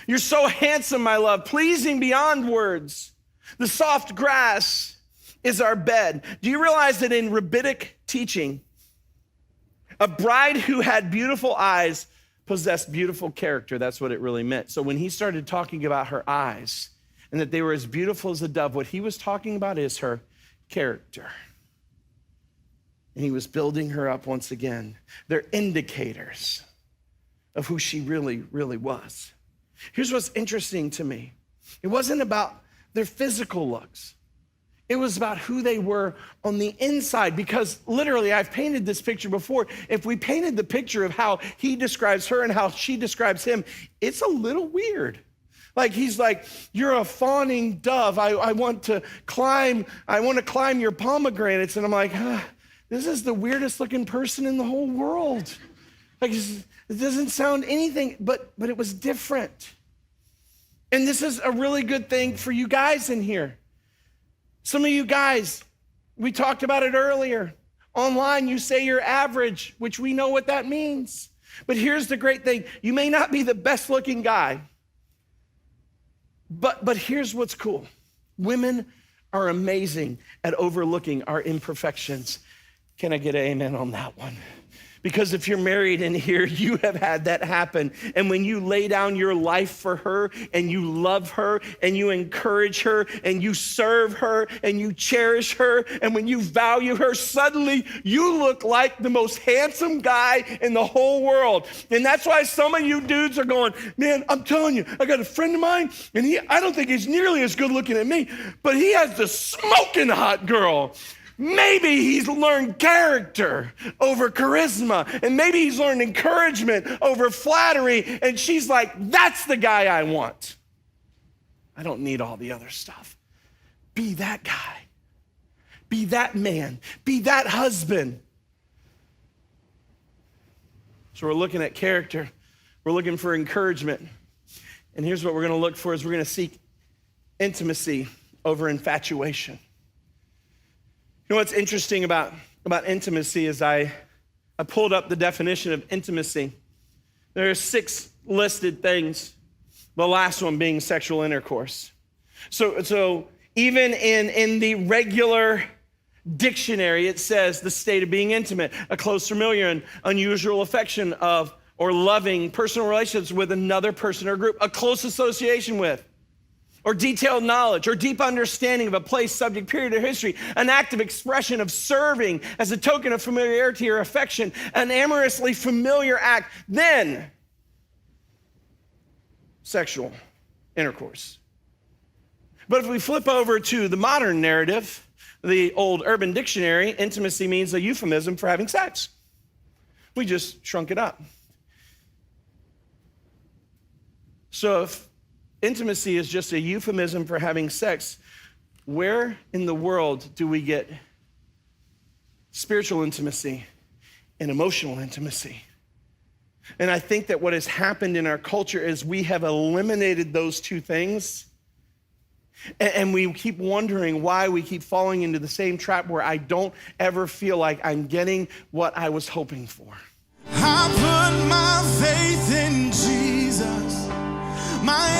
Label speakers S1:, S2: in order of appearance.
S1: You're so handsome, my love, pleasing beyond words. The soft grass is our bed. Do you realize that in rabbinic teaching, a bride who had beautiful eyes possessed beautiful character? That's what it really meant. So when he started talking about her eyes and that they were as beautiful as a dove, what he was talking about is her character. And he was building her up once again. They're indicators of who she really, really was. Here's what's interesting to me. It wasn't about their physical looks. It was about who they were on the inside, because literally, I've painted this picture before. If we painted the picture of how he describes her and how she describes him, it's a little weird. Like he's like, you're a fawning dove. I want to climb your pomegranates. And I'm like, this is the weirdest looking person in the whole world. Like it doesn't sound anything, but it was different. And this is a really good thing for you guys in here. Some of you guys, we talked about it earlier. Online, you say you're average, which we know what that means. But here's the great thing. You may not be the best looking guy, but here's what's cool. Women are amazing at overlooking our imperfections. Can I get an amen on that one? Because if you're married in here, you have had that happen. And when you lay down your life for her and you love her and you encourage her and you serve her and you cherish her, and when you value her, suddenly you look like the most handsome guy in the whole world. And that's why some of you dudes are going, man, I'm telling you, I got a friend of mine and I don't think he's nearly as good looking as me, but he has the smoking hot girl. Maybe he's learned character over charisma, and maybe he's learned encouragement over flattery, and she's like, that's the guy I want. I don't need all the other stuff. Be that guy. Be that man. Be that husband. So we're looking at character. We're looking for encouragement. And here's what we're going to look for is we're going to seek intimacy over infatuation. You know what's interesting about intimacy is I pulled up the definition of intimacy. There are 6 listed things, the last one being sexual intercourse. So even in the regular dictionary, it says the state of being intimate, a close, familiar, and unusual affection of or loving personal relationships with another person or group, a close association with, or detailed knowledge, or deep understanding of a place, subject, period, or history, an active expression of serving as a token of familiarity or affection, an amorously familiar act, then sexual intercourse. But if we flip over to the modern narrative, the old Urban Dictionary, intimacy means a euphemism for having sex. We just shrunk it up. So if intimacy is just a euphemism for having sex, where in the world do we get spiritual intimacy and emotional intimacy? And I think that what has happened in our culture is we have eliminated those two things, and we keep wondering why we keep falling into the same trap where I don't ever feel like I'm getting what I was hoping for.
S2: I put my faith in Jesus, my